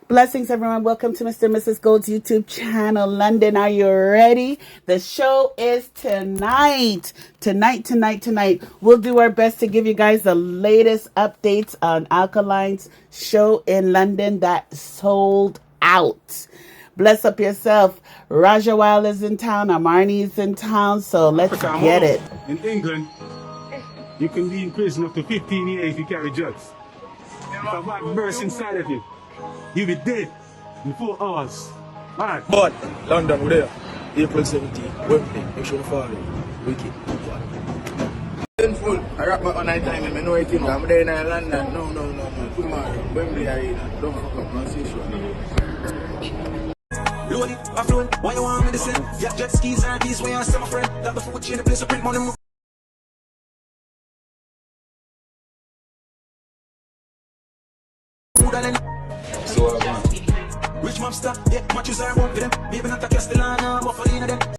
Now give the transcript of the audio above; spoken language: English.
Blessings, everyone. Welcome to Mr. and Mrs. Gold's YouTube channel. London, are you ready? The show is tonight. Tonight. We'll do our best to give you guys the latest updates on Alkaline's show in London that sold out. Bless up yourself. Rajah Wild is in town. Armanii is in town. So let's get it. In England, you can be in prison up to 15 years if you carry drugs. If a bad burst inside of you, you'll be dead in 4 hours. Alright. But London, we're there. April 17th, Wembley. Make sure you follow. Wicked. Full. I rap on night time and I know it. I'm there in London. No. Tomorrow, Wembley Arena. Don't fuck up, man. See you. Load it, affluent, why you want me to send? Yeah, jet skis and these way I send my friend. That the food chain, the place to print money. So, rich mobster, yeah, matches are one for them. Maybe not a Castellana, but for them.